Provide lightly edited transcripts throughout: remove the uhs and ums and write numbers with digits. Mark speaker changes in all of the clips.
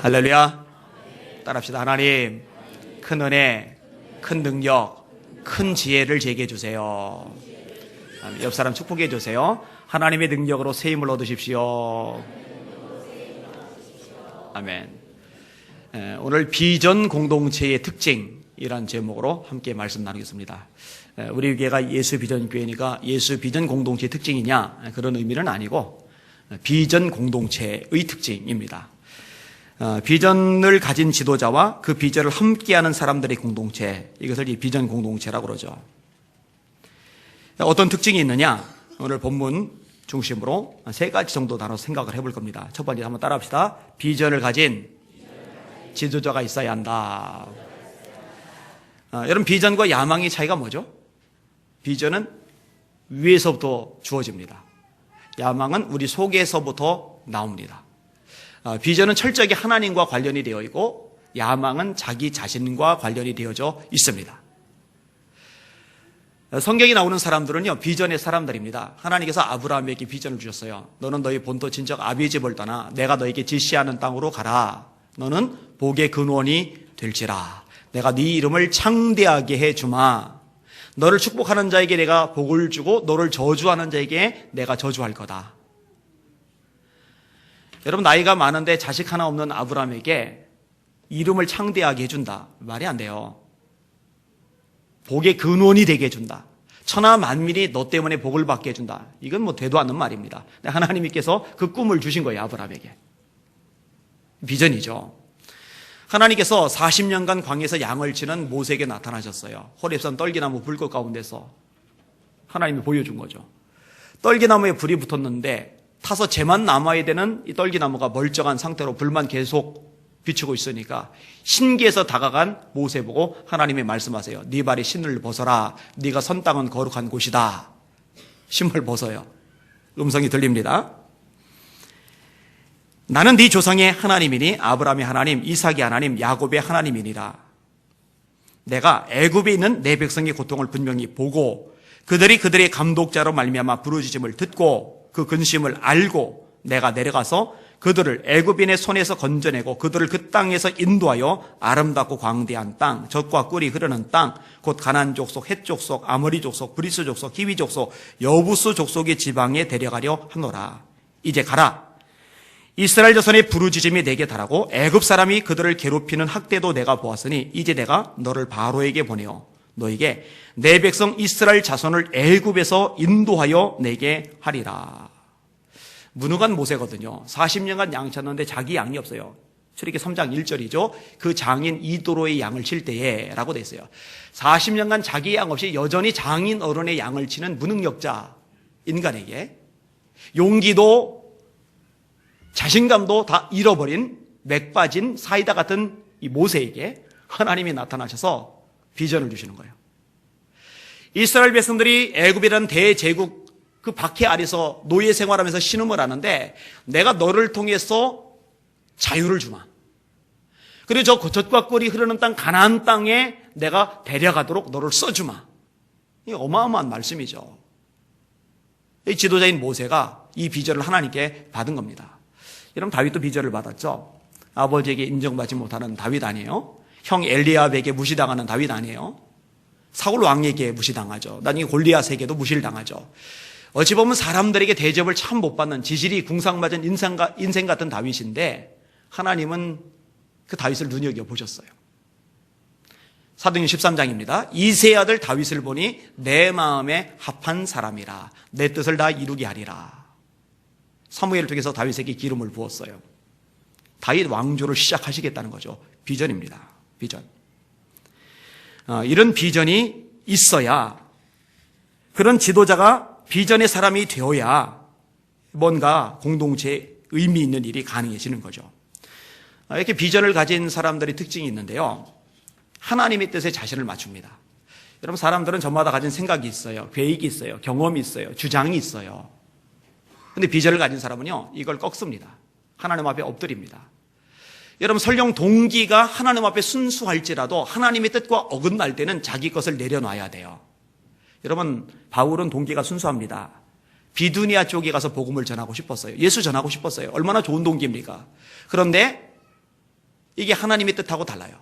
Speaker 1: 할렐루야. 따라합시다. 하나님, 큰 은혜, 큰 능력, 큰 지혜를 제게 주세요. 옆 사람 축복해 주세요. 하나님의 능력으로 새 힘을 얻으십시오. 아멘. 오늘 비전 공동체의 특징이란 제목으로 함께 말씀 나누겠습니다. 우리 교회가 예수 비전 교회니까 예수 비전 공동체의 특징이냐 그런 의미는 아니고 비전 공동체의 특징입니다. 비전을 가진 지도자와 그 비전을 함께하는 사람들의 공동체, 이것을 비전 공동체라고 그러죠. 어떤 특징이 있느냐? 오늘 본문 중심으로 세 가지 정도 나눠서 생각을 해볼 겁니다. 첫 번째 한번 따라합시다. 비전을 가진 지도자가 있어야 한다. 여러분, 비전과 야망의 차이가 뭐죠? 비전은 위에서부터 주어집니다. 야망은 우리 속에서부터 나옵니다. 비전은 철저하게 하나님과 관련이 되어 있고 야망은 자기 자신과 관련이 되어져 있습니다. 성경에 나오는 사람들은요, 비전의 사람들입니다. 하나님께서 아브라함에게 비전을 주셨어요. 너는 너희 본토 친척 아비의 집을 떠나 내가 너에게 지시하는 땅으로 가라. 너는 복의 근원이 될지라. 내가 네 이름을 창대하게 해주마. 너를 축복하는 자에게 내가 복을 주고 너를 저주하는 자에게 내가 저주할 거다. 여러분, 나이가 많은데 자식 하나 없는 아브라함에게 이름을 창대하게 해준다. 말이 안 돼요. 복의 근원이 되게 해준다. 천하 만민이 너 때문에 복을 받게 해준다. 이건 뭐 되도 않는 말입니다. 하나님께서 그 꿈을 주신 거예요, 아브라함에게. 비전이죠. 하나님께서 40년간 광야에서 양을 치는 모세에게 나타나셨어요. 호렙산 떨기나무 불꽃 가운데서 하나님이 보여준 거죠. 떨기나무에 불이 붙었는데 타서 재만 남아야 되는 이 떨기나무가 멀쩡한 상태로 불만 계속 비추고 있으니까 신기해서 다가간 모세 보고 하나님이 말씀하세요. 네 발에 신을 벗어라. 네가 선 땅은 거룩한 곳이다. 신발 벗어요. 음성이 들립니다. 나는 네 조상의 하나님이니 아브라함의 하나님, 이삭의 하나님, 야곱의 하나님이니라. 내가 애굽에 있는 내 백성의 고통을 분명히 보고 그들의 감독자로 말미암아 부르짖음을 듣고 그 근심을 알고 내가 내려가서 그들을 애굽인의 손에서 건져내고 그들을 그 땅에서 인도하여 아름답고 광대한 땅, 젖과 꿀이 흐르는 땅, 곧 가나안 족속, 헷 족속, 아모리 족속, 브리스 족속, 히위 족속, 여부스 족속의 지방에 데려가려 하노라. 이제 가라. 이스라엘 자손의 부르짖음이 내게 달하고 애굽 사람이 그들을 괴롭히는 학대도 내가 보았으니 이제 내가 너를 바로에게 보내어 너에게 내 백성 이스라엘 자손을 애굽에서 인도하여 내게 하리라. 무능한 모세거든요. 40년간 양 쳤는데 자기 양이 없어요. 출애굽기 3장 1절이죠. 그 장인 이도로의 양을 칠 때에 라고 돼 있어요. 40년간 자기 양 없이 여전히 장인 어른의 양을 치는 무능력자 인간에게 용기도 자신감도 다 잃어버린 맥 빠진 사이다 같은 이 모세에게 하나님이 나타나셔서 비전을 주시는 거예요. 이스라엘 백성들이 애굽이라는 대제국 그 박해 아래서 노예 생활하면서 신음을 하는데 내가 너를 통해서 자유를 주마. 그리고 저 젖과 꿀이 흐르는 땅 가나안 땅에 내가 데려가도록 너를 써주마. 이 어마어마한 말씀이죠. 이 지도자인 모세가 이 비전을 하나님께 받은 겁니다. 여러분, 다윗도 비전을 받았죠. 아버지에게 인정받지 못하는 다윗 아니에요? 형 엘리압에게 무시당하는 다윗 아니에요? 사울 왕에게 무시당하죠. 나중에 골리앗에게도 무시를 당하죠. 어찌 보면 사람들에게 대접을 참 못 받는 지질이 궁상맞은 인생 같은 다윗인데 하나님은 그 다윗을 눈여겨보셨어요. 사도행전 13장입니다. 이새의 아들 다윗을 보니 내 마음에 합한 사람이라. 내 뜻을 다 이루게 하리라. 사무엘을 통해서 다윗에게 기름을 부었어요. 다윗 왕조를 시작하시겠다는 거죠. 비전입니다. 비전. 이런 비전이 있어야, 그런 지도자가 비전의 사람이 되어야 뭔가 공동체에 의미 있는 일이 가능해지는 거죠. 이렇게 비전을 가진 사람들의 특징이 있는데요. 하나님의 뜻에 자신을 맞춥니다. 여러분, 사람들은 저마다 가진 생각이 있어요. 계획이 있어요. 경험이 있어요. 주장이 있어요. 근데 비전을 가진 사람은요, 이걸 꺾습니다. 하나님 앞에 엎드립니다. 여러분, 설령 동기가 하나님 앞에 순수할지라도 하나님의 뜻과 어긋날 때는 자기 것을 내려놔야 돼요. 여러분, 바울은 동기가 순수합니다. 비두니아 쪽에 가서 복음을 전하고 싶었어요. 예수 전하고 싶었어요. 얼마나 좋은 동기입니까? 그런데 이게 하나님의 뜻하고 달라요.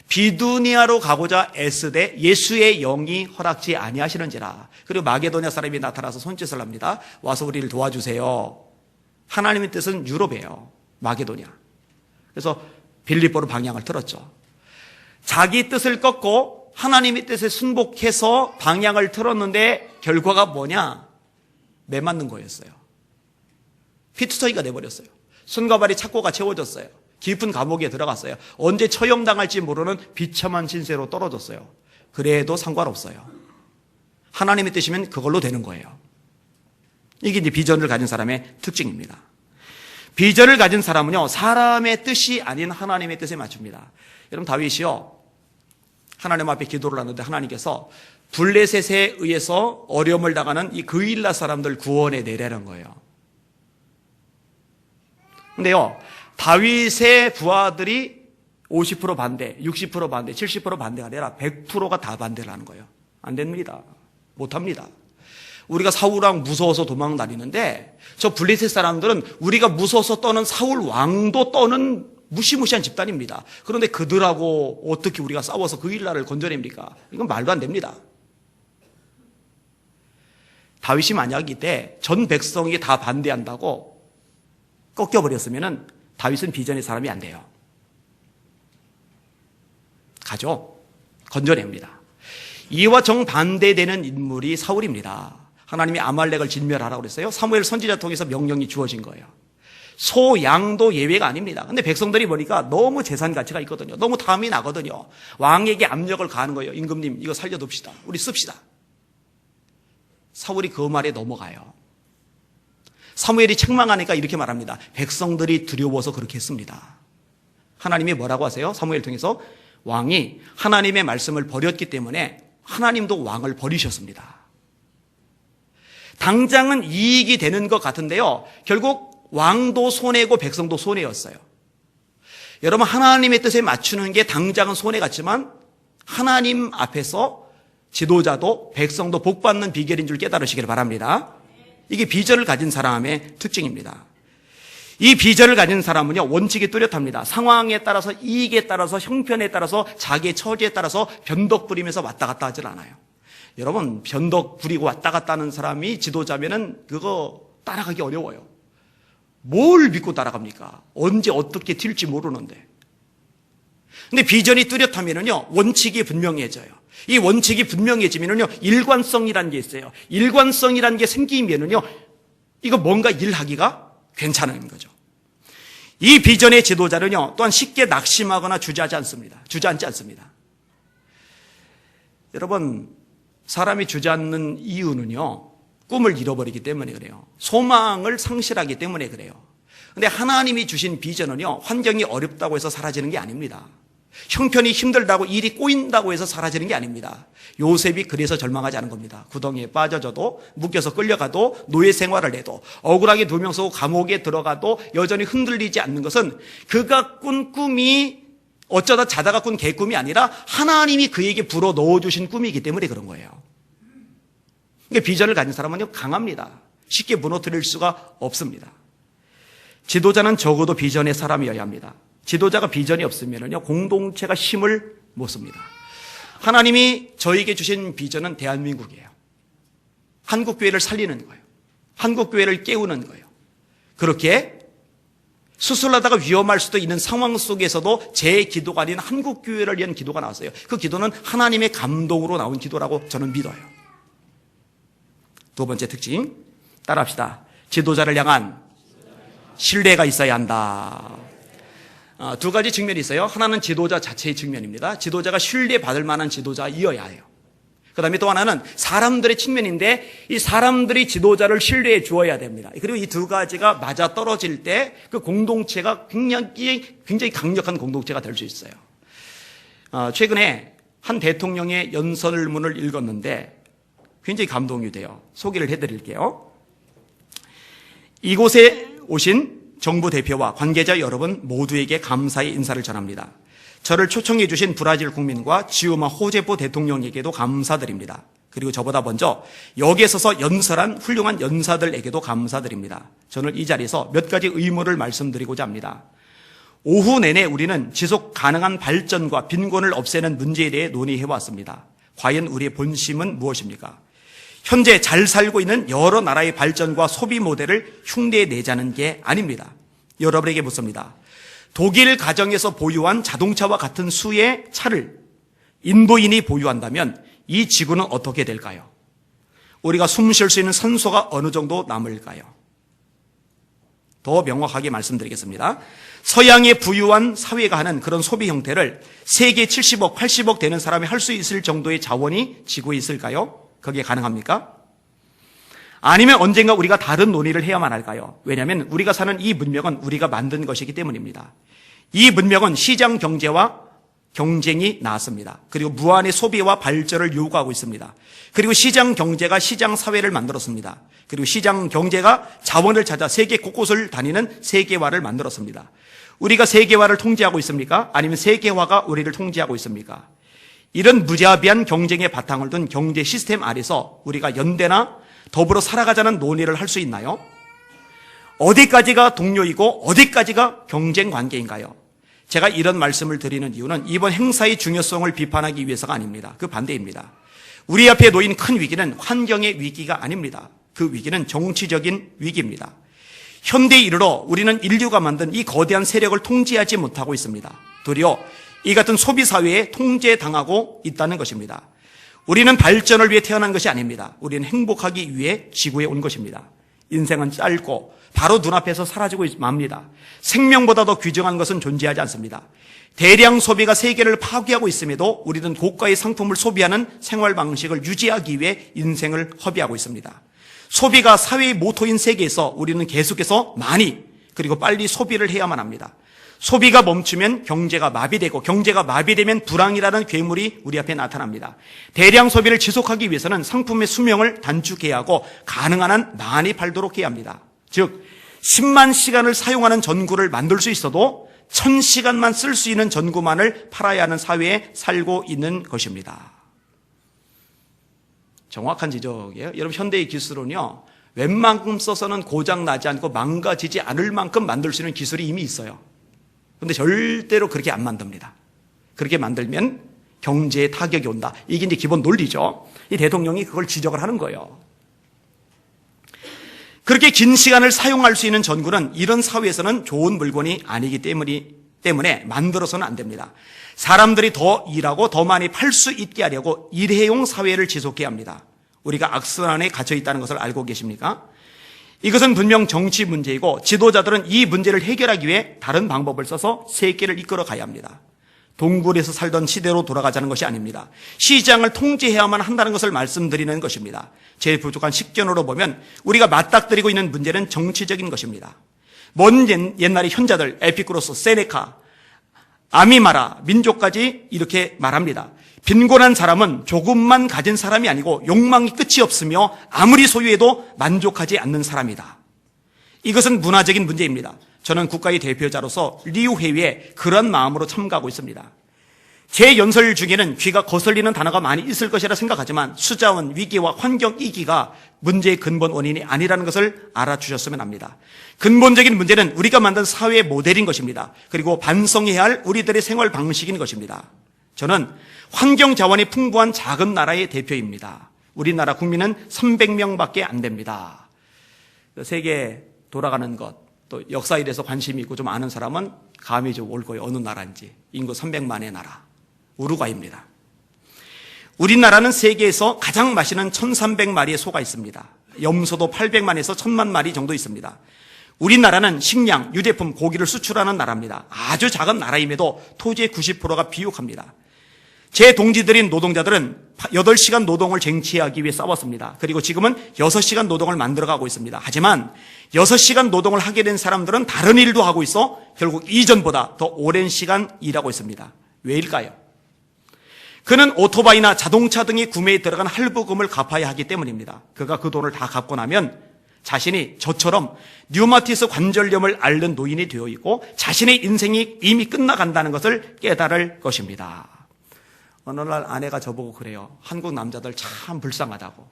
Speaker 1: 비두니아로 가고자 애쓰되 예수의 영이 허락지 아니하시는지라. 그리고 마게도냐 사람이 나타나서 손짓을 합니다. 와서 우리를 도와주세요. 하나님의 뜻은 유럽이에요. 마게도냐. 그래서 빌립보로 방향을 틀었죠. 자기 뜻을 꺾고 하나님의 뜻에 순복해서 방향을 틀었는데 결과가 뭐냐? 매맞는 거였어요. 피투성이가 돼버렸어요. 손과 발이 착고가 채워졌어요. 깊은 감옥에 들어갔어요. 언제 처형당할지 모르는 비참한 신세로 떨어졌어요. 그래도 상관없어요. 하나님의 뜻이면 그걸로 되는 거예요. 이게 이제 비전을 가진 사람의 특징입니다. 비전을 가진 사람은요, 사람의 뜻이 아닌 하나님의 뜻에 맞춥니다. 여러분, 다윗이요, 하나님 앞에 기도를 하는데 하나님께서 블레셋에 의해서 어려움을 당하는 이 그일라 사람들 구원해 내라는 거예요. 근데요, 다윗의 부하들이 50% 반대, 60% 반대, 70% 반대가 아니라 100%가 다 반대를 하는 거예요. 안 됩니다. 못합니다. 우리가 사울왕 무서워서 도망 다니는데 저 블레셋 사람들은 우리가 무서워서 떠는 사울 왕도 떠는 무시무시한 집단입니다. 그런데 그들하고 어떻게 우리가 싸워서 그일라를 건져냅니까? 이건 말도 안 됩니다. 다윗이 만약 이때 전 백성이 다 반대한다고 꺾여버렸으면은 다윗은 비전의 사람이 안 돼요. 가죠. 건져냅니다. 이와 정반대되는 인물이 사울입니다. 하나님이 아말렉을 진멸하라고 그랬어요. 사무엘 선지자 통해서 명령이 주어진 거예요. 소, 양도 예외가 아닙니다. 근데 백성들이 보니까 너무 재산 가치가 있거든요. 너무 탐이 나거든요. 왕에게 압력을 가하는 거예요. 임금님, 이거 살려둡시다. 우리 씁시다. 사울이 그 말에 넘어가요. 사무엘이 책망하니까 이렇게 말합니다. 백성들이 두려워서 그렇게 했습니다. 하나님이 뭐라고 하세요? 사무엘 통해서 왕이 하나님의 말씀을 버렸기 때문에 하나님도 왕을 버리셨습니다. 당장은 이익이 되는 것 같은데요, 결국 왕도 손해고 백성도 손해였어요. 여러분, 하나님의 뜻에 맞추는 게 당장은 손해 같지만 하나님 앞에서 지도자도 백성도 복받는 비결인 줄 깨달으시길 바랍니다. 이게 비전을 가진 사람의 특징입니다. 이 비전을 가진 사람은요, 원칙이 뚜렷합니다. 상황에 따라서, 이익에 따라서, 형편에 따라서, 자기의 처지에 따라서 변덕 부리면서 왔다 갔다 하질 않아요. 여러분, 변덕 부리고 왔다 갔다 하는 사람이 지도자면은 그거 따라가기 어려워요. 뭘 믿고 따라갑니까? 언제 어떻게 튈지 모르는데. 근데 비전이 뚜렷하면은요, 원칙이 분명해져요. 이 원칙이 분명해지면은요, 일관성이라는 게 있어요. 일관성이라는 게 생기면은요, 이거 뭔가 일하기가 괜찮은 거죠. 이 비전의 지도자는요, 또한 쉽게 낙심하거나 주저앉지 않습니다. 여러분, 사람이 주저앉는 이유는요, 꿈을 잃어버리기 때문에 그래요. 소망을 상실하기 때문에 그래요. 근데 하나님이 주신 비전은요, 환경이 어렵다고 해서 사라지는 게 아닙니다. 형편이 힘들다고 일이 꼬인다고 해서 사라지는 게 아닙니다. 요셉이 그래서 절망하지 않은 겁니다. 구덩이에 빠져져도, 묶여서 끌려가도, 노예 생활을 해도, 억울하게 두 명 쏘고 감옥에 들어가도 여전히 흔들리지 않는 것은 그가 꾼 꿈이 어쩌다 자다가 꾼 개꿈이 아니라 하나님이 그에게 불어 넣어주신 꿈이기 때문에 그런 거예요. 그러니까 비전을 가진 사람은 강합니다. 쉽게 무너뜨릴 수가 없습니다. 지도자는 적어도 비전의 사람이어야 합니다. 지도자가 비전이 없으면요, 공동체가 힘을 못 씁니다. 하나님이 저에게 주신 비전은 대한민국이에요. 한국교회를 살리는 거예요. 한국교회를 깨우는 거예요. 그렇게 수술하다가 위험할 수도 있는 상황 속에서도 제 기도가 아닌 한국교회를 위한 기도가 나왔어요. 그 기도는 하나님의 감동으로 나온 기도라고 저는 믿어요. 두 번째 특징, 따라합시다. 지도자를 향한 신뢰가 있어야 한다. 두 가지 측면이 있어요. 하나는 지도자 자체의 측면입니다. 지도자가 신뢰받을 만한 지도자이어야 해요. 그 다음에 또 하나는 사람들의 측면인데 이 사람들이 지도자를 신뢰해 주어야 됩니다. 그리고 이 두 가지가 맞아 떨어질 때 그 공동체가 굉장히 강력한 공동체가 될 수 있어요. 최근에 한 대통령의 연설문을 읽었는데 굉장히 감동이 돼요. 소개를 해드릴게요. 이곳에 오신 정부 대표와 관계자 여러분 모두에게 감사의 인사를 전합니다. 저를 초청해 주신 브라질 국민과 지우마 호제포 대통령에게도 감사드립니다. 그리고 저보다 먼저 여기에 서서 연설한 훌륭한 연사들에게도 감사드립니다. 저는 이 자리에서 몇 가지 의무를 말씀드리고자 합니다. 오후 내내 우리는 지속 가능한 발전과 빈곤을 없애는 문제에 대해 논의해왔습니다. 과연 우리의 본심은 무엇입니까? 현재 잘 살고 있는 여러 나라의 발전과 소비 모델을 흉내내자는 게 아닙니다. 여러분에게 묻습니다. 독일 가정에서 보유한 자동차와 같은 수의 차를 인도인이 보유한다면 이 지구는 어떻게 될까요? 우리가 숨 쉴 수 있는 산소가 어느 정도 남을까요? 더 명확하게 말씀드리겠습니다. 서양의 부유한 사회가 하는 그런 소비 형태를 세계 70억, 80억 되는 사람이 할 수 있을 정도의 자원이 지구에 있을까요? 그게 가능합니까? 아니면 언젠가 우리가 다른 논의를 해야만 할까요? 왜냐하면 우리가 사는 이 문명은 우리가 만든 것이기 때문입니다. 이 문명은 시장 경제와 경쟁이 나왔습니다. 그리고 무한의 소비와 발전을 요구하고 있습니다. 그리고 시장 경제가 시장 사회를 만들었습니다. 그리고 시장 경제가 자원을 찾아 세계 곳곳을 다니는 세계화를 만들었습니다. 우리가 세계화를 통제하고 있습니까? 아니면 세계화가 우리를 통제하고 있습니까? 이런 무자비한 경쟁의 바탕을 둔 경제 시스템 아래서 우리가 연대나 더불어 살아가자는 논의를 할 수 있나요? 어디까지가 동료이고 어디까지가 경쟁 관계인가요? 제가 이런 말씀을 드리는 이유는 이번 행사의 중요성을 비판하기 위해서가 아닙니다. 그 반대입니다. 우리 앞에 놓인 큰 위기는 환경의 위기가 아닙니다. 그 위기는 정치적인 위기입니다. 현대에 이르러 우리는 인류가 만든 이 거대한 세력을 통제하지 못하고 있습니다. 도리어 이 같은 소비 사회에 통제당하고 있다는 것입니다. 우리는 발전을 위해 태어난 것이 아닙니다. 우리는 행복하기 위해 지구에 온 것입니다. 인생은 짧고 바로 눈앞에서 사라지고 맙니다. 생명보다 더 귀중한 것은 존재하지 않습니다. 대량 소비가 세계를 파괴하고 있음에도 우리는 고가의 상품을 소비하는 생활 방식을 유지하기 위해 인생을 허비하고 있습니다. 소비가 사회의 모토인 세계에서 우리는 계속해서 많이 그리고 빨리 소비를 해야만 합니다. 소비가 멈추면 경제가 마비되고 경제가 마비되면 불황이라는 괴물이 우리 앞에 나타납니다. 대량 소비를 지속하기 위해서는 상품의 수명을 단축해야 하고 가능한 한 많이 팔도록 해야 합니다. 즉 10만 시간을 사용하는 전구를 만들 수 있어도 1000시간만 쓸 수 있는 전구만을 팔아야 하는 사회에 살고 있는 것입니다. 정확한 지적이에요. 여러분 현대의 기술은요 웬만큼 써서는 고장나지 않고 망가지지 않을 만큼 만들 수 있는 기술이 이미 있어요. 그런데 절대로 그렇게 안 만듭니다. 그렇게 만들면 경제에 타격이 온다. 이게 이제 기본 논리죠. 이 대통령이 그걸 지적을 하는 거예요. 그렇게 긴 시간을 사용할 수 있는 전구는 이런 사회에서는 좋은 물건이 아니기 때문에 만들어서는 안 됩니다. 사람들이 더 일하고 더 많이 팔 수 있게 하려고 일회용 사회를 지속해야 합니다. 우리가 악순환에 갇혀 있다는 것을 알고 계십니까? 이것은 분명 정치 문제이고 지도자들은 이 문제를 해결하기 위해 다른 방법을 써서 세계를 이끌어 가야 합니다. 동굴에서 살던 시대로 돌아가자는 것이 아닙니다. 시장을 통제해야만 한다는 것을 말씀드리는 것입니다. 제일 부족한 식견으로 보면 우리가 맞닥뜨리고 있는 문제는 정치적인 것입니다. 먼 옛날의 현자들 에피쿠로스, 세네카, 아미마라 민족까지 이렇게 말합니다. 빈곤한 사람은 조금만 가진 사람이 아니고 욕망이 끝이 없으며 아무리 소유해도 만족하지 않는 사람이다. 이것은 문화적인 문제입니다. 저는 국가의 대표자로서 리우 회의에 그런 마음으로 참가하고 있습니다. 제 연설 중에는 귀가 거슬리는 단어가 많이 있을 것이라 생각하지만 수자원 위기와 환경 위기가 문제의 근본 원인이 아니라는 것을 알아주셨으면 합니다. 근본적인 문제는 우리가 만든 사회 모델인 것입니다. 그리고 반성해야 할 우리들의 생활 방식인 것입니다. 저는 환경 자원이 풍부한 작은 나라의 대표입니다. 우리나라 국민은 300명밖에 안 됩니다. 세계 돌아가는 것, 또 역사에 대해서 관심이 있고 좀 아는 사람은 감이 좀 올 거예요. 어느 나라인지. 인구 300만의 나라. 우루과이입니다. 우리나라는 세계에서 가장 맛있는 1300마리의 소가 있습니다. 염소도 800만에서 1000만 마리 정도 있습니다. 우리나라는 식량, 유제품, 고기를 수출하는 나라입니다. 아주 작은 나라임에도 토지의 90%가 비옥합니다. 제 동지들인 노동자들은 8시간 노동을 쟁취하기 위해 싸웠습니다. 그리고 지금은 6시간 노동을 만들어가고 있습니다. 하지만 6시간 노동을 하게 된 사람들은 다른 일도 하고 있어 결국 이전보다 더 오랜 시간 일하고 있습니다. 왜일까요? 그는 오토바이나 자동차 등의 구매에 들어간 할부금을 갚아야 하기 때문입니다. 그가 그 돈을 다 갚고 나면 자신이 저처럼 류마티스 관절염을 앓는 노인이 되어 있고 자신의 인생이 이미 끝나간다는 것을 깨달을 것입니다. 어느 날 아내가 저보고 그래요. 한국 남자들 참 불쌍하다고.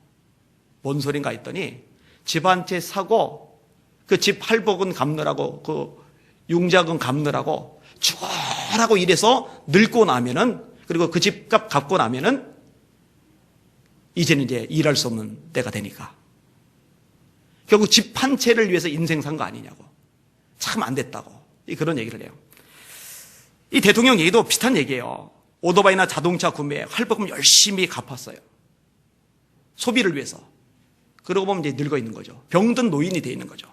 Speaker 1: 뭔 소린가 했더니 집 한 채 사고 그 집 할부금 갚느라고 그 융자금 갚느라고 죽어라고 일해서 늙고 나면은, 그리고 그 집값 갚고 나면은 이제는 이제 일할 수 없는 때가 되니까 결국 집 한 채를 위해서 인생 산 거 아니냐고. 참 안 됐다고. 그런 얘기를 해요. 이 대통령 얘기도 비슷한 얘기예요. 오토바이나 자동차 구매 할부금 열심히 갚았어요. 소비를 위해서. 그러고 보면 이제 늙어 있는 거죠. 병든 노인이 돼 있는 거죠.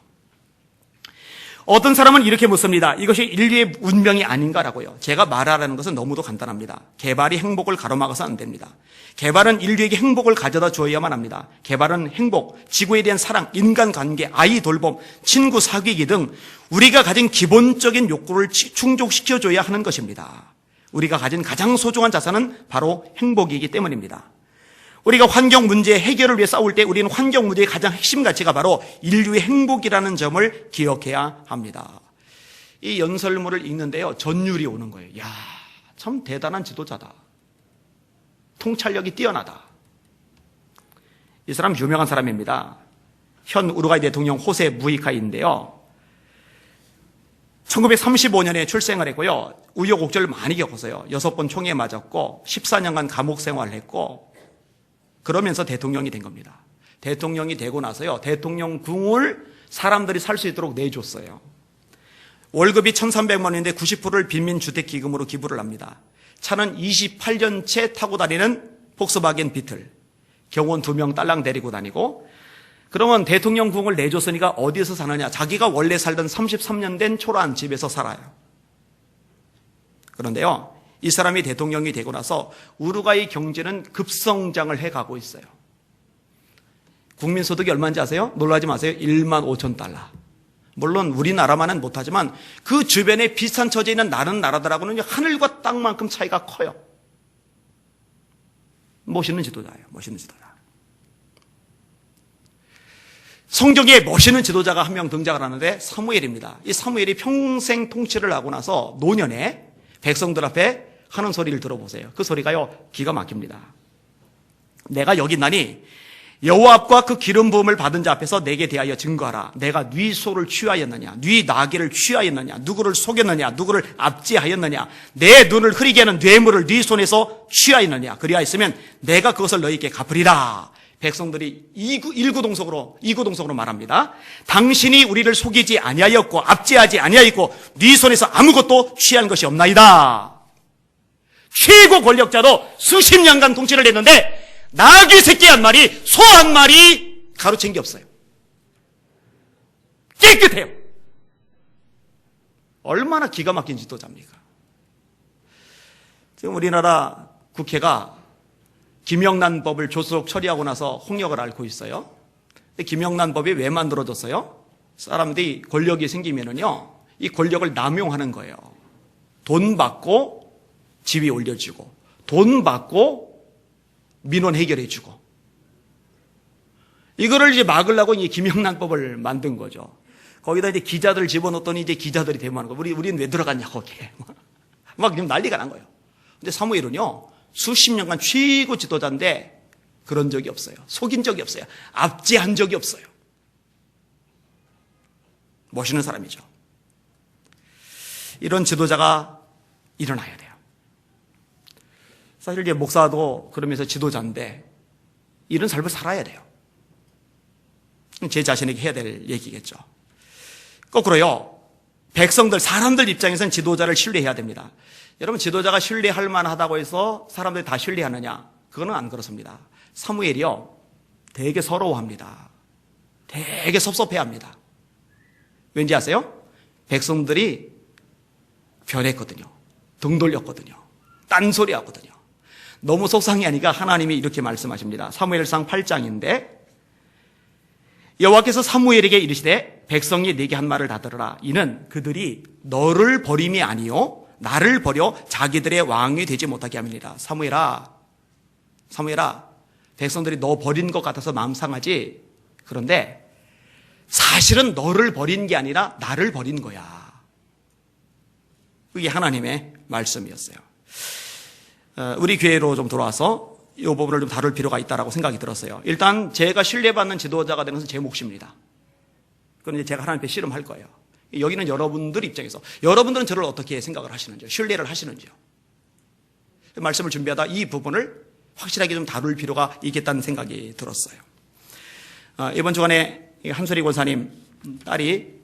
Speaker 1: 어떤 사람은 이렇게 묻습니다. 이것이 인류의 운명이 아닌가라고요. 제가 말하라는 것은 너무도 간단합니다. 개발이 행복을 가로막아서 안 됩니다. 개발은 인류에게 행복을 가져다 주어야만 합니다. 개발은 행복, 지구에 대한 사랑, 인간관계, 아이 돌봄, 친구 사귀기 등 우리가 가진 기본적인 욕구를 충족시켜줘야 하는 것입니다. 우리가 가진 가장 소중한 자산은 바로 행복이기 때문입니다. 우리가 환경 문제 해결을 위해 싸울 때 우리는 환경 문제의 가장 핵심 가치가 바로 인류의 행복이라는 점을 기억해야 합니다. 이 연설문을 읽는데요, 전율이 오는 거예요. 이야, 참 대단한 지도자다. 통찰력이 뛰어나다. 이 사람 유명한 사람입니다. 현 우루과이 대통령 호세 무히카인데요. 1935년에 출생을 했고요. 우여곡절을 많이 겪었어요. 6번 총에 맞았고 14년간 감옥 생활을 했고 그러면서 대통령이 된 겁니다. 대통령이 되고 나서요, 대통령궁을 사람들이 살 수 있도록 내줬어요. 월급이 1,300만 원인데 90%를 빈민주택기금으로 기부를 합니다. 차는 28년째 타고 다니는 폭스바겐 비틀. 경호원 2명 딸랑 데리고 다니고. 그러면 대통령궁을 내줬으니까 어디에서 사느냐? 자기가 원래 살던 33년 된 초라한 집에서 살아요. 그런데요, 이 사람이 대통령이 되고 나서 우루과이 경제는 급성장을 해가고 있어요. 국민소득이 얼마인지 아세요? 놀라지 마세요. 1만 5천 달러. 물론 우리나라만은 못하지만 그 주변에 비슷한 처지에 있는 다른 나라들하고는 하늘과 땅만큼 차이가 커요. 멋있는 지도자예요. 멋있는 지도자. 성경에 멋있는 지도자가 한 명 등장을 하는데 사무엘입니다. 이 사무엘이 평생 통치를 하고 나서 노년에 백성들 앞에 하는 소리를 들어보세요. 그 소리가요, 기가 막힙니다. 내가 여기 있나니 여호와 앞과 그 기름 부음을 받은 자 앞에서 내게 대하여 증거하라. 내가 네 소를 취하였느냐, 네 나귀를 취하였느냐, 누구를 속였느냐, 누구를 압제하였느냐, 내 눈을 흐리게 하는 뇌물을 네 손에서 취하였느냐. 그리하였으면 내가 그것을 너희에게 갚으리라. 백성들이 이구동성으로 말합니다. 당신이 우리를 속이지 아니하였고 압제하지 아니하였고 네 손에서 아무것도 취한 것이 없나이다. 최고 권력자도 수십 년간 통치를 했는데 나귀 새끼 한 마리, 소 한 마리 가로챈 게 없어요. 깨끗해요. 얼마나 기가 막힌 지도자입니까? 지금 우리나라 국회가 김영란 법을 조속 처리하고 나서 홍역을 앓고 있어요. 근데 김영란 법이 왜 만들어졌어요? 사람들이 권력이 생기면은요, 이 권력을 남용하는 거예요. 돈 받고 지위 올려주고, 돈 받고 민원 해결해주고. 이거를 이제 막으려고 이 김영란법을 만든 거죠. 거기다 이제 기자들 집어넣었더니 이제 기자들이 대모하는 거예요. 우리는 왜 들어갔냐, 거기에. 막 지금 난리가 난 거예요. 근데 사무엘은요, 수십 년간 최고 지도자인데 그런 적이 없어요. 속인 적이 없어요. 압제한 적이 없어요. 멋있는 사람이죠. 이런 지도자가 일어나야 돼요. 사실 이제 목사도 그러면서 지도자인데 이런 삶을 살아야 돼요. 제 자신에게 해야 될 얘기겠죠. 거꾸로요, 백성들, 사람들 입장에서는 지도자를 신뢰해야 됩니다. 여러분, 지도자가 신뢰할 만하다고 해서 사람들이 다 신뢰하느냐? 그거는 안 그렇습니다. 사무엘이요, 되게 서러워합니다. 되게 섭섭해합니다. 왠지 아세요? 백성들이 변했거든요. 등 돌렸거든요. 딴소리 하거든요. 너무 속상해하니까 하나님이 이렇게 말씀하십니다. 사무엘상 8장인데 여호와께서 사무엘에게 이르시되 백성이 내게 한 말을 다 들으라. 이는 그들이 너를 버림이 아니요 나를 버려 자기들의 왕이 되지 못하게 함이니라. 사무엘아, 백성들이 너 버린 것 같아서 마음 상하지? 그런데 사실은 너를 버린 게 아니라 나를 버린 거야. 그게 하나님의 말씀이었어요. 우리 교회로 좀 돌아와서 이 부분을 좀 다룰 필요가 있다고 생각이 들었어요. 일단 제가 신뢰받는 지도자가 되는 것은 제 몫입니다. 그건 이제 제가 하나님 앞에 씨름할 거예요. 여기는 여러분들 입장에서 여러분들은 저를 어떻게 생각을 하시는지요? 신뢰를 하시는지요? 말씀을 준비하다 이 부분을 확실하게 좀 다룰 필요가 있겠다는 생각이 들었어요. 이번 주간에 한소리 권사님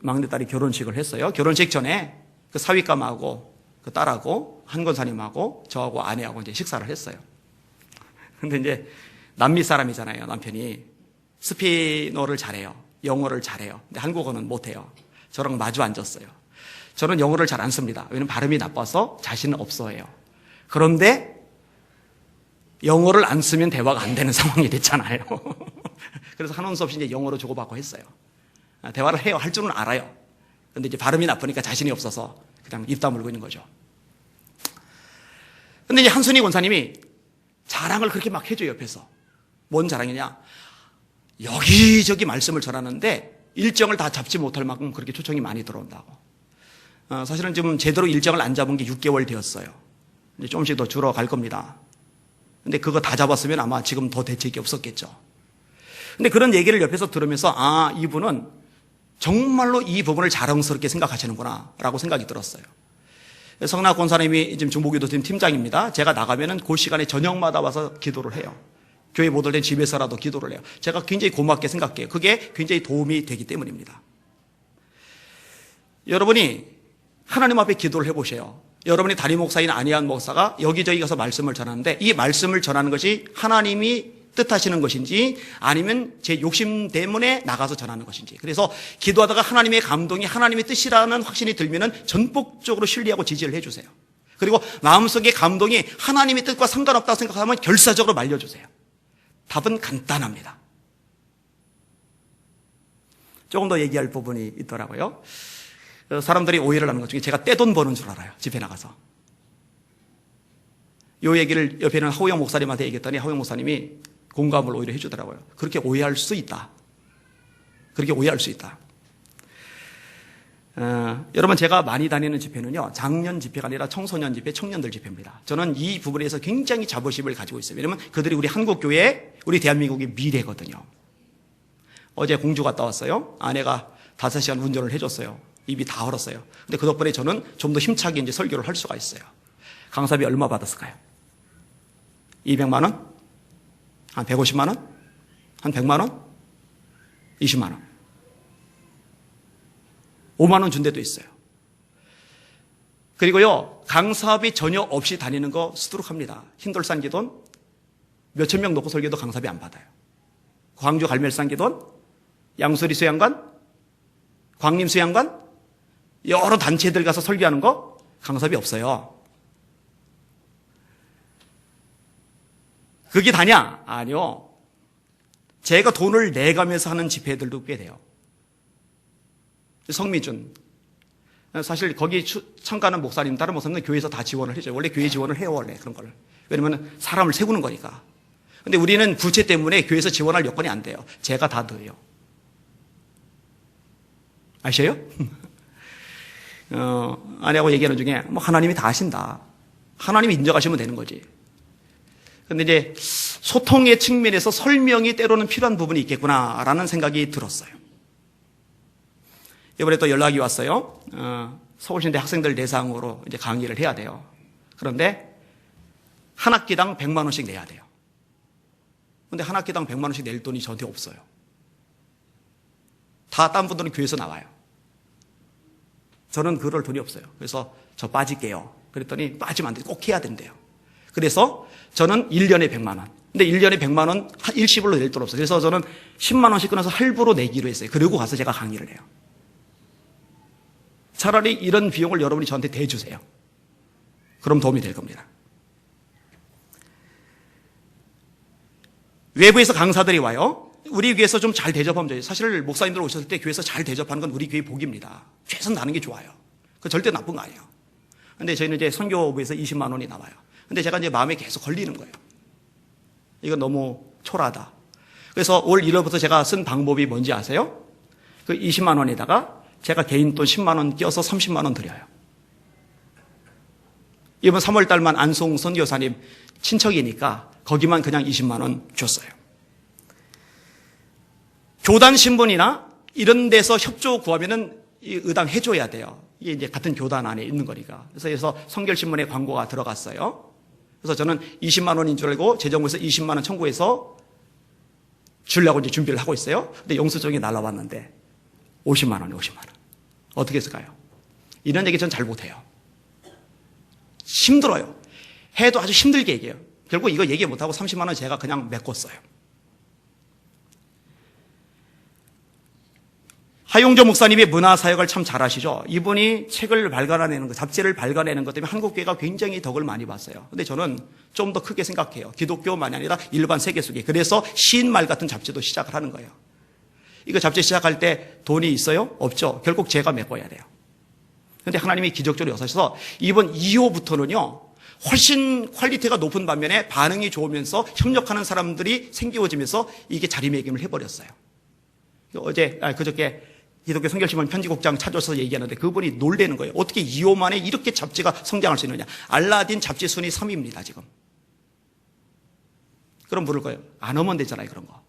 Speaker 1: 막내딸이 결혼식을 했어요. 결혼식 전에 그 사위감하고 그 딸하고 한 권사님하고 저하고 아내하고 이제 식사를 했어요. 근데 이제 남미 사람이잖아요, 남편이. 스페인어를 잘해요. 영어를 잘해요. 근데 한국어는 못해요. 저랑 마주 앉았어요. 저는 영어를 잘 안 씁니다. 왜냐면 발음이 나빠서 자신은 없어해요. 그런데 영어를 안 쓰면 대화가 안 되는 상황이 됐잖아요. 그래서 한원 수 없이 이제 영어로 주고받고 했어요. 대화를 해요. 할 줄은 알아요. 근데 이제 발음이 나쁘니까 자신이 없어서 그냥 입 다물고 있는 거죠. 근데 이제 한순희 권사님이 자랑을 그렇게 막 해줘요, 옆에서. 뭔 자랑이냐? 여기저기 말씀을 전하는데 일정을 다 잡지 못할 만큼 그렇게 초청이 많이 들어온다고. 사실은 지금 제대로 일정을 안 잡은 게 6개월 되었어요. 이제 조금씩 더 줄어갈 겁니다. 근데 그거 다 잡았으면 아마 지금 더 대책이 없었겠죠. 근데 그런 얘기를 옆에서 들으면서 이분은 정말로 이 부분을 자랑스럽게 생각하시는구나 라고 생각이 들었어요. 성낙 권사님이 지금 중보기도팀 팀장입니다. 제가 나가면은 그 시간에 저녁마다 와서 기도를 해요. 교회 못 올 땐 집에서라도 기도를 해요. 제가 굉장히 고맙게 생각해요. 그게 굉장히 도움이 되기 때문입니다. 여러분이 하나님 앞에 기도를 해보세요. 여러분이 담임 목사인 안희한 목사가 여기저기 가서 말씀을 전하는데 이 말씀을 전하는 것이 하나님이 뜻하시는 것인지 아니면 제 욕심 때문에 나가서 전하는 것인지. 그래서 기도하다가 하나님의 감동이 하나님의 뜻이라는 확신이 들면은 전폭적으로 신뢰하고 지지를 해주세요. 그리고 마음속에 감동이 하나님의 뜻과 상관없다고 생각하면 결사적으로 말려주세요. 답은 간단합니다. 조금 더 얘기할 부분이 있더라고요. 사람들이 오해를 하는 것 중에 제가 떼돈 버는 줄 알아요. 집에 나가서. 이 얘기를 옆에 있는 하우영 목사님한테 얘기했더니 하우영 목사님이 공감을 오히려 해주더라고요. 그렇게 오해할 수 있다. 그렇게 오해할 수 있다. 여러분 제가 많이 다니는 집회는요. 장년 집회가 아니라 청소년 집회, 청년들 집회입니다. 저는 이 부분에서 굉장히 자부심을 가지고 있어요. 왜냐하면 그들이 우리 한국교회, 우리 대한민국의 미래거든요. 어제 공주 갔다 왔어요. 아내가 5시간 운전을 해줬어요. 입이 다 얼었어요. 근데 그 덕분에 저는 좀 더 힘차게 이제 설교를 할 수가 있어요. 강사비 얼마 받았을까요? 200만 원? 한 150만 원? 한 100만 원? 20만 원? 5만 원 준 데도 있어요. 그리고요, 강사비 전혀 없이 다니는 거 수두룩합니다. 흰돌산 기돈 몇천 명 놓고 설교도 강사비 안 받아요. 광주 갈멜산 기돈, 양수리 수양관, 광림 수양관, 여러 단체들 가서 설교하는 거 강사비 없어요. 그게 다냐? 아니요. 제가 돈을 내가면서 하는 집회들도 꽤 돼요. 성미준. 사실 거기 참가하는 목사님, 다른 목사님은 교회에서 다 지원을 해줘요. 원래 교회 지원을 해요, 원래 그런 걸. 왜냐면 사람을 세우는 거니까. 근데 우리는 부채 때문에 교회에서 지원할 여건이 안 돼요. 제가 다 넣어요. 아셔요? 아내하고 얘기하는 중에 뭐 하나님이 다 아신다. 하나님이 인정하시면 되는 거지. 근데 이제 소통의 측면에서 설명이 때로는 필요한 부분이 있겠구나라는 생각이 들었어요. 이번에 또 연락이 왔어요. 서울신대 학생들 대상으로 이제 강의를 해야 돼요. 그런데 한 학기당 100만 원씩 내야 돼요. 근데 한 학기당 100만 원씩 낼 돈이 저한테 없어요. 다 딴 분들은 교회에서 나와요. 저는 그럴 돈이 없어요. 그래서 저 빠질게요. 그랬더니 빠지면 안 돼. 꼭 해야 된대요. 그래서 저는 1년에 100만 원. 근데 1년에 100만 원 일시불로 낼 돈 없어요. 그래서 저는 10만 원씩 끊어서 할부로 내기로 했어요. 그리고 가서 제가 강의를 해요. 차라리 이런 비용을 여러분이 저한테 대주세요. 그럼 도움이 될 겁니다. 외부에서 강사들이 와요. 우리 교회에서 좀 잘 대접하면 돼요. 사실 목사님들 오셨을 때 교회에서 잘 대접하는 건 우리 교회 복입니다. 최선 다하는 게 좋아요. 그 절대 나쁜 거 아니에요. 근데 저희는 이제 선교부에서 20만 원이 나와요. 근데 제가 이제 마음에 계속 걸리는 거예요. 이건 너무 초라하다. 그래서 올 1월부터 제가 쓴 방법이 뭔지 아세요? 그 20만 원에다가 제가 개인 돈 10만 원 껴서 30만 원 드려요. 이번 3월 달만 안송 선교사님 친척이니까 거기만 그냥 20만 원 줬어요. 교단 신분이나 이런 데서 협조 구하면은 의당해줘야 돼요. 이게 이제 같은 교단 안에 있는 거니까. 그래서 성결신문에 광고가 들어갔어요. 그래서 저는 20만 원인 줄 알고 재정부에서 20만 원 청구해서 주려고 이제 준비를 하고 있어요. 근데 영수증이 날라왔는데 50만 원이 50만 원. 어떻게 했을까요? 이런 얘기 전 잘 못해요. 힘들어요. 해도 아주 힘들게 얘기해요. 결국 이거 얘기 못하고 30만 원 제가 그냥 메꿨어요. 하용조 목사님이 문화사역을 참 잘하시죠. 이분이 책을 발간해내는 것, 잡지를 발간해내는 것 때문에 한국교회가 굉장히 덕을 많이 봤어요. 근데 저는 좀 더 크게 생각해요. 기독교만이 아니라 일반 세계 속에. 그래서 시인말 같은 잡지도 시작을 하는 거예요. 이거 잡지 시작할 때 돈이 있어요? 없죠. 결국 제가 메꿔야 돼요. 근데 하나님이 기적적으로 여사셔서 이번 2호부터는요, 훨씬 퀄리티가 높은 반면에 반응이 좋으면서 협력하는 사람들이 생기워지면서 이게 자리매김을 해버렸어요. 그저께 기독교 성결신문 편집국장 찾아서 얘기하는데 그분이 놀라는 거예요. 어떻게 2호 만에 이렇게 잡지가 성장할 수 있느냐. 알라딘 잡지 순위 3위입니다, 지금. 그럼 부를 거예요. 안 하면 되잖아요, 그런 거.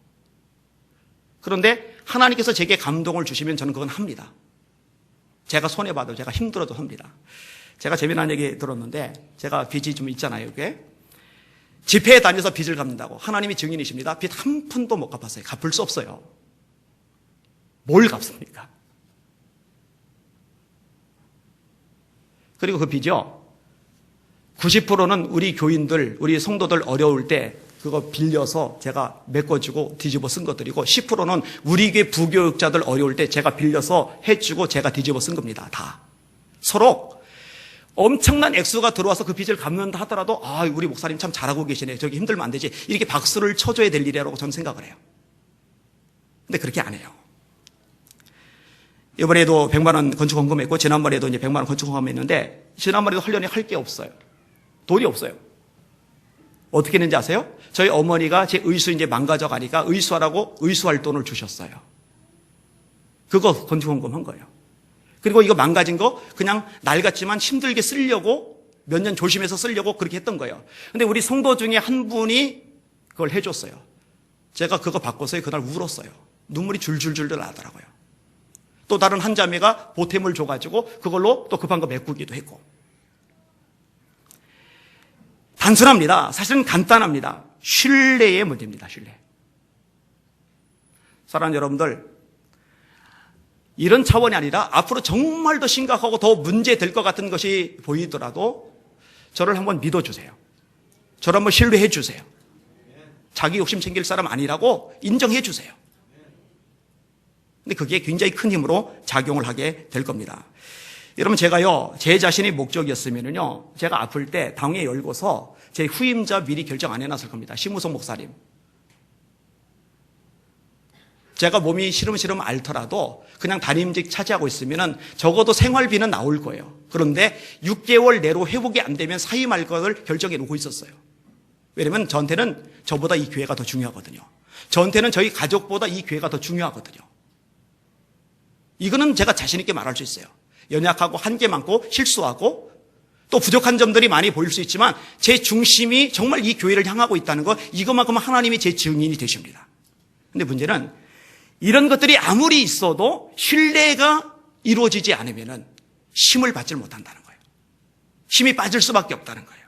Speaker 1: 그런데 하나님께서 제게 감동을 주시면 저는 그건 합니다. 제가 손해봐도 제가 힘들어도 합니다. 제가 재미난 얘기 들었는데 제가 빚이 좀 있잖아요, 이게. 집회에 다녀서 빚을 갚는다고. 하나님이 증인이십니다. 빚 한 푼도 못 갚았어요. 갚을 수 없어요. 뭘 갚습니까? 그리고 그 빚이요, 90%는 우리 교인들, 우리 성도들 어려울 때 그거 빌려서 제가 메꿔주고 뒤집어 쓴 것들이고, 10%는 우리 교회 부교육자들 어려울 때 제가 빌려서 해주고 제가 뒤집어 쓴 겁니다. 다. 서로 엄청난 액수가 들어와서 그 빚을 갚는다 하더라도, 아, 우리 목사님 참 잘하고 계시네. 저기 힘들면 안 되지. 이렇게 박수를 쳐줘야 될 일이라고 저는 생각을 해요. 근데 그렇게 안 해요. 이번에도 100만 원 건축 헌금했고, 지난번에도 이제 100만 원 건축 헌금했는데, 지난번에도 하려니 할 게 없어요. 돈이 없어요. 어떻게 했는지 아세요? 저희 어머니가 제 의수 이제 망가져 가니까 의수하라고 의수할 돈을 주셨어요. 그거 건축 헌금 한 거예요. 그리고 이거 망가진 거 그냥 낡았지만 힘들게 쓰려고 몇 년 조심해서 쓰려고 그렇게 했던 거예요. 근데 우리 성도 중에 한 분이 그걸 해줬어요. 제가 그거 받고서 그날 울었어요. 눈물이 줄줄줄 나더라고요. 또 다른 한 자매가 보탬을 줘가지고 그걸로 또 급한 거 메꾸기도 했고. 단순합니다. 사실은 간단합니다. 신뢰의 문제입니다. 신뢰. 사랑하는 여러분들, 이런 차원이 아니라 앞으로 정말 더 심각하고 더 문제될 것 같은 것이 보이더라도 저를 한번 믿어주세요. 저를 한번 신뢰해 주세요. 자기 욕심 챙길 사람 아니라고 인정해 주세요. 근데 그게 굉장히 큰 힘으로 작용을 하게 될 겁니다. 여러분, 제가요, 제 자신이 목적이었으면요, 제가 아플 때 당회 열고서 제 후임자 미리 결정 안 해놨을 겁니다. 심우성 목사님. 제가 몸이 시름시름 앓더라도 그냥 담임직 차지하고 있으면은 적어도 생활비는 나올 거예요. 그런데 6개월 내로 회복이 안 되면 사임할 것을 결정해 놓고 있었어요. 왜냐면 저한테는 저보다 이 교회가 더 중요하거든요. 저한테는 저희 가족보다 이 교회가 더 중요하거든요. 이거는 제가 자신 있게 말할 수 있어요. 연약하고 한계 많고 실수하고 또 부족한 점들이 많이 보일 수 있지만 제 중심이 정말 이 교회를 향하고 있다는 것, 이것만큼은 하나님이 제 증인이 되십니다. 근데 문제는 이런 것들이 아무리 있어도 신뢰가 이루어지지 않으면 힘을 받지 못한다는 거예요. 힘이 빠질 수밖에 없다는 거예요.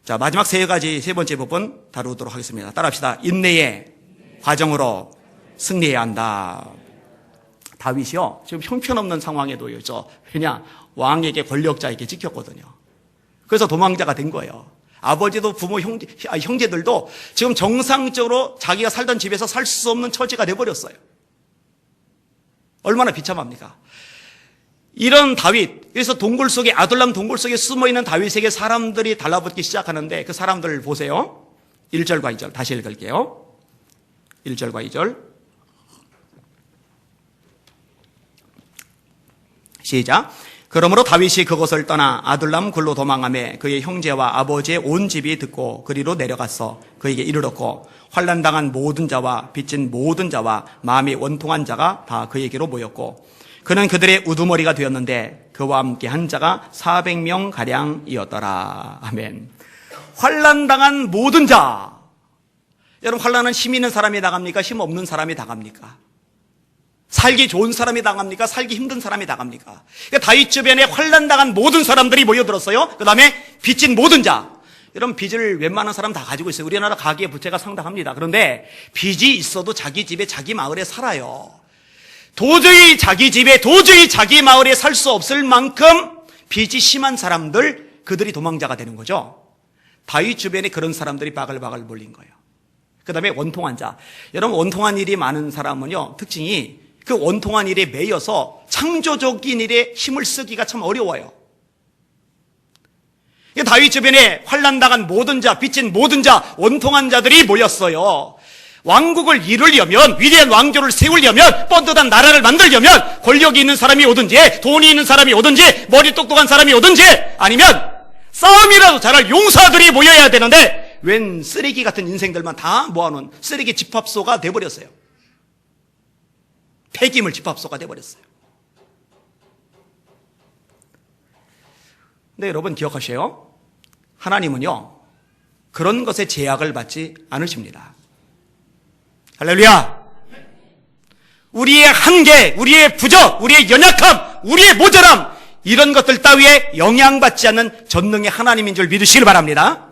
Speaker 1: 자, 마지막 세 번째 부분 다루도록 하겠습니다. 따라합시다. 인내의 과정으로 승리해야 한다. 다윗이요, 지금 형편없는 상황에 놓여 있죠. 왜냐? 왕에게 권력자에게 찍혔거든요. 그래서 도망자가 된 거예요. 아버지도 부모, 형제들도 지금 정상적으로 자기가 살던 집에서 살 수 없는 처지가 돼버렸어요. 얼마나 비참합니까? 이런 다윗, 그래서 동굴 속에, 아둘람 동굴 속에 숨어있는 다윗에게 사람들이 달라붙기 시작하는데 그 사람들을 보세요. 1절과 2절 다시 읽을게요. 1절과 2절 시작. 그러므로 다윗이 그곳을 떠나 아둘람 굴로 도망하며 그의 형제와 아버지의 온 집이 듣고 그리로 내려가서 그에게 이르렀고 환난당한 모든 자와 빚진 모든 자와 마음이 원통한 자가 다 그에게로 모였고 그는 그들의 우두머리가 되었는데 그와 함께 한 자가 400명 가량이었더라. 아멘. 환난당한 모든 자. 여러분, 환난은 힘 있는 사람이 나갑니까? 힘 없는 사람이 나갑니까? 살기 좋은 사람이 당합니까? 살기 힘든 사람이 당합니까? 그러니까 다윗 주변에 환난당한 모든 사람들이 모여들었어요. 그 다음에 빚진 모든 자. 이런 빚을 웬만한 사람 다 가지고 있어요. 우리나라 가계 부채가 상당합니다. 그런데 빚이 있어도 자기 집에 자기 마을에 살아요. 도저히 자기 집에 도저히 자기 마을에 살 수 없을 만큼 빚이 심한 사람들, 그들이 도망자가 되는 거죠. 다윗 주변에 그런 사람들이 바글바글 몰린 거예요. 그 다음에 원통한 자. 여러분, 원통한 일이 많은 사람은요, 특징이 그 원통한 일에 매여서 창조적인 일에 힘을 쓰기가 참 어려워요. 다윗 주변에 환난당한 모든 자, 빚진 모든 자, 원통한 자들이 모였어요. 왕국을 이루려면, 위대한 왕조를 세우려면, 뻔듯한 나라를 만들려면 권력이 있는 사람이 오든지, 돈이 있는 사람이 오든지, 머리 똑똑한 사람이 오든지, 아니면 싸움이라도 잘할 용사들이 모여야 되는데 웬 쓰레기 같은 인생들만 다 모아놓은 쓰레기 집합소가 돼버렸어요. 폐기물 집합소가 돼버렸어요. 근데 여러분 기억하세요. 하나님은요, 그런 것에 제약을 받지 않으십니다. 할렐루야! 우리의 한계, 우리의 부족, 우리의 연약함, 우리의 모자람, 이런 것들 따위에 영향받지 않는 전능의 하나님인 줄 믿으시길 바랍니다.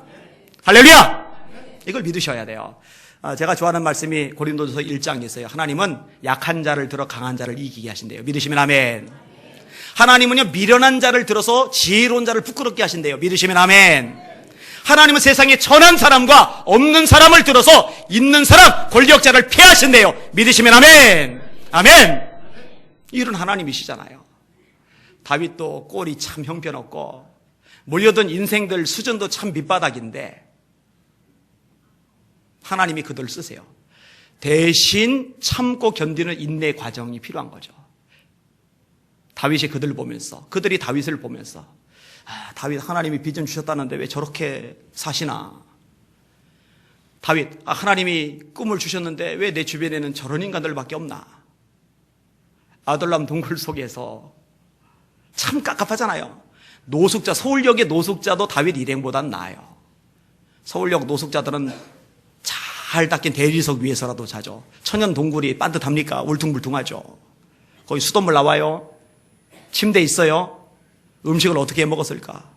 Speaker 1: 할렐루야! 이걸 믿으셔야 돼요. 제가 좋아하는 말씀이 고린도전서 1장에 있어요. 하나님은 약한 자를 들어 강한 자를 이기게 하신대요. 믿으시면 아멘. 하나님은요, 미련한 자를 들어서 지혜로운 자를 부끄럽게 하신대요. 믿으시면 아멘. 하나님은 세상에 천한 사람과 없는 사람을 들어서 있는 사람, 권력자를 폐하신대요. 믿으시면 아멘. 아멘. 이런 하나님이시잖아요. 다윗도 꼴이 참 형편없고 몰려든 인생들 수준도 참 밑바닥인데 하나님이 그들을 쓰세요. 대신 참고 견디는 인내 과정이 필요한 거죠. 다윗이 그들을 보면서, 그들이 다윗을 보면서, 다윗 하나님이 빚 좀 주셨다는데 왜 저렇게 사시나? 다윗, 하나님이 꿈을 주셨는데 왜 내 주변에는 저런 인간들밖에 없나? 아둘람 동굴 속에서 참 깝깝하잖아요. 노숙자, 서울역의 노숙자도 다윗 일행보단 나아요. 서울역 노숙자들은 잘 닦인 대리석 위에서라도 자죠. 천연 동굴이 반듯합니까? 울퉁불퉁하죠. 거기 수돗물 나와요. 침대 있어요. 음식을 어떻게 해 먹었을까?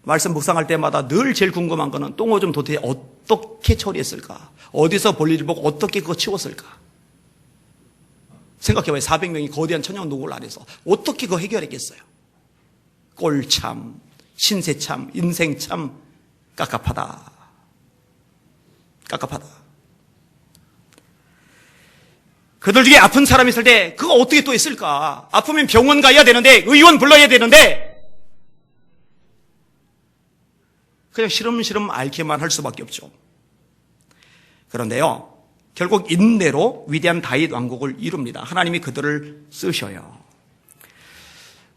Speaker 1: 말씀 묵상할 때마다 늘 제일 궁금한 거는 똥오줌 도대체 어떻게 처리했을까? 어디서 볼일을 보고 어떻게 그거 치웠을까? 생각해봐요. 400명이 거대한 천연 동굴 안에서 어떻게 그거 해결했겠어요? 꼴참, 신세참, 인생참 깝깝하다. 깝깝하다. 그들 중에 아픈 사람이 있을 때 그거 어떻게 또 했을까? 아프면 병원 가야 되는데, 의원 불러야 되는데 그냥 시름시름 앓기만 할 수밖에 없죠. 그런데요, 결국 인내로 위대한 다윗 왕국을 이룹니다. 하나님이 그들을 쓰셔요.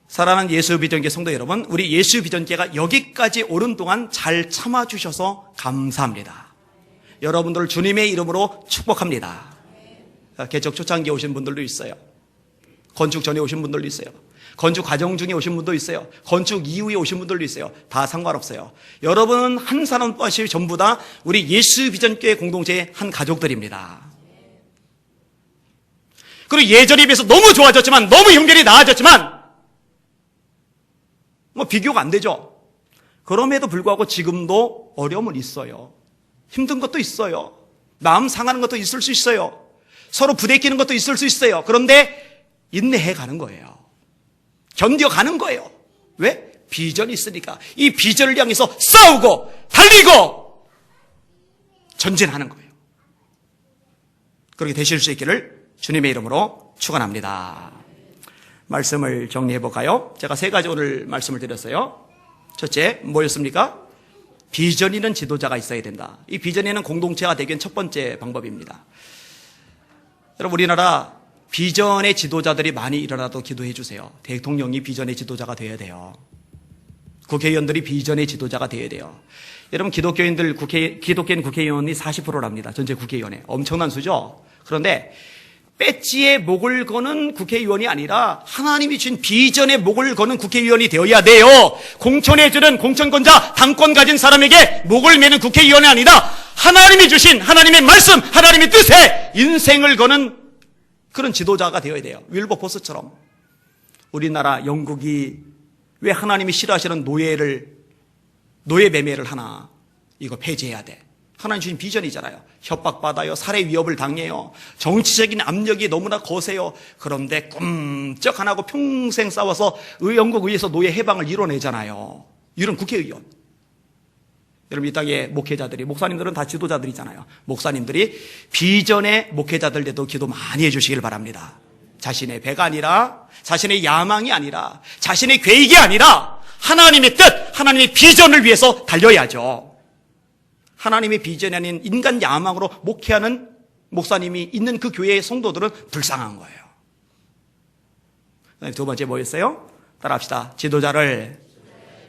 Speaker 1: 사랑하는 예수 비전계 성도 여러분, 우리 예수 비전계가 여기까지 오른 동안 잘 참아주셔서 감사합니다. 여러분들을 주님의 이름으로 축복합니다. 개척 초창기에 오신 분들도 있어요. 건축 전에 오신 분들도 있어요. 건축 과정 중에 오신 분도 있어요. 건축 이후에 오신 분들도 있어요. 다 상관없어요. 여러분은 한 사람 빠시 전부 다 우리 예수 비전교회 공동체의 한 가족들입니다. 그리고 예전에 비해서 너무 좋아졌지만, 너무 형편이 나아졌지만 뭐 비교가 안 되죠. 그럼에도 불구하고 지금도 어려움은 있어요. 힘든 것도 있어요. 마음 상하는 것도 있을 수 있어요. 서로 부대끼는 것도 있을 수 있어요. 그런데 인내해 가는 거예요. 견뎌가는 거예요. 왜? 비전이 있으니까. 이 비전을 향해서 싸우고 달리고 전진하는 거예요. 그렇게 되실 수 있기를 주님의 이름으로 축원합니다. 말씀을 정리해 볼까요? 제가 3가지 오늘 말씀을 드렸어요. 첫째, 뭐였습니까? 비전 있는 지도자가 있어야 된다. 이 비전 있는 공동체가 되기 위한 첫 번째 방법입니다. 여러분, 우리나라 비전의 지도자들이 많이 일어나도 기도해 주세요. 대통령이 비전의 지도자가 되어야 돼요. 국회의원들이 비전의 지도자가 되어야 돼요. 여러분, 기독교인 국회의원이 40%랍니다. 전체 국회의원에. 엄청난 수죠? 그런데 배지에 목을 거는 국회의원이 아니라 하나님이 주신 비전에 목을 거는 국회의원이 되어야 돼요. 공천해 주는 공천권자, 당권 가진 사람에게 목을 매는 국회의원이 아니라 하나님이 주신 하나님의 말씀, 하나님의 뜻에 인생을 거는 그런 지도자가 되어야 돼요. 윌버포스처럼. 우리나라 영국이 왜 하나님이 싫어하시는 노예 매매를 하나? 이거 폐지해야 돼. 하나님 주신 비전이잖아요. 협박받아요. 살해 위협을 당해요. 정치적인 압력이 너무나 거세요. 그런데 꼼짝 안 하고 평생 싸워서 영국 의회에서 노예 해방을 이뤄내잖아요. 이런 국회의원. 여러분, 이 땅의 목회자들이, 목사님들은 다 지도자들이잖아요. 목사님들이 비전의 목회자들에도 기도 많이 해주시길 바랍니다. 자신의 배가 아니라, 자신의 야망이 아니라, 자신의 계획이 아니라 하나님의 뜻, 하나님의 비전을 위해서 달려야죠. 하나님의 비전이 아닌 인간 야망으로 목회하는 목사님이 있는 그 교회의 성도들은 불쌍한 거예요. 두 번째 뭐였어요? 따라합시다. 지도자를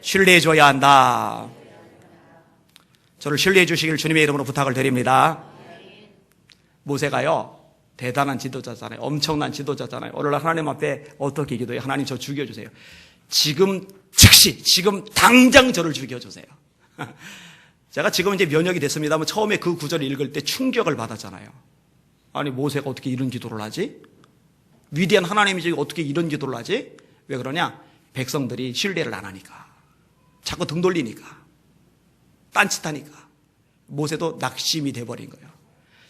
Speaker 1: 신뢰해줘야 한다. 저를 신뢰해 주시길 주님의 이름으로 부탁을 드립니다. 모세가요, 대단한 지도자잖아요. 엄청난 지도자잖아요. 오늘날 하나님 앞에 어떻게 기도해요? 하나님 저 죽여주세요. 지금 즉시, 지금 당장 저를 죽여주세요. 제가 지금 이제 면역이 됐습니다만 처음에 그 구절을 읽을 때 충격을 받았잖아요. 아니, 모세가 어떻게 이런 기도를 하지? 위대한 하나님이 어떻게 이런 기도를 하지? 왜 그러냐? 백성들이 신뢰를 안 하니까. 자꾸 등 돌리니까. 딴짓하니까. 모세도 낙심이 돼버린 거예요.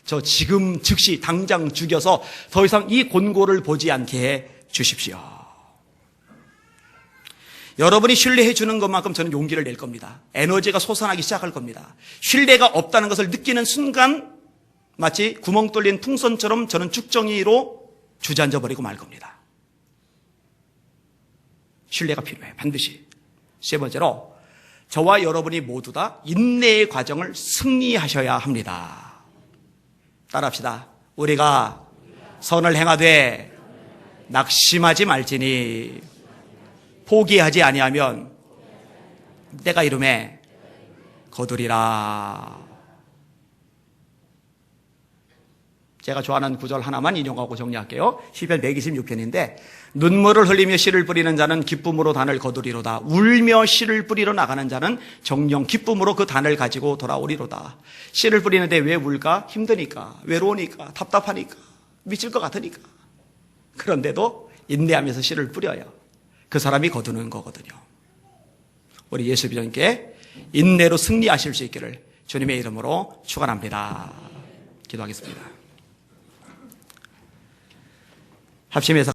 Speaker 1: 저 지금 즉시 당장 죽여서 더 이상 이 곤고를 보지 않게 해 주십시오. 여러분이 신뢰해 주는 것만큼 저는 용기를 낼 겁니다. 에너지가 솟아나기 시작할 겁니다. 신뢰가 없다는 것을 느끼는 순간 마치 구멍 뚫린 풍선처럼 저는 죽정이로 주저앉아 버리고 말 겁니다. 신뢰가 필요해요. 반드시. 세 번째로, 저와 여러분이 모두 다 인내의 과정을 승리하셔야 합니다. 따라합시다. 우리가 선을 행하되 낙심하지 말지니 포기하지 아니하면 때가 이름에 거두리라. 제가 좋아하는 구절 하나만 인용하고 정리할게요. 시편 126편인데 눈물을 흘리며 씨를 뿌리는 자는 기쁨으로 단을 거두리로다. 울며 씨를 뿌리러 나가는 자는 정녕 기쁨으로 그 단을 가지고 돌아오리로다. 씨를 뿌리는데 왜 울까? 힘드니까, 외로우니까, 답답하니까, 미칠 것 같으니까. 그런데도 인내하면서 씨를 뿌려요. 그 사람이 거두는 거거든요. 우리 예수 비전께 인내로 승리하실 수 있기를 주님의 이름으로 축원합니다. 기도하겠습니다. 합심해서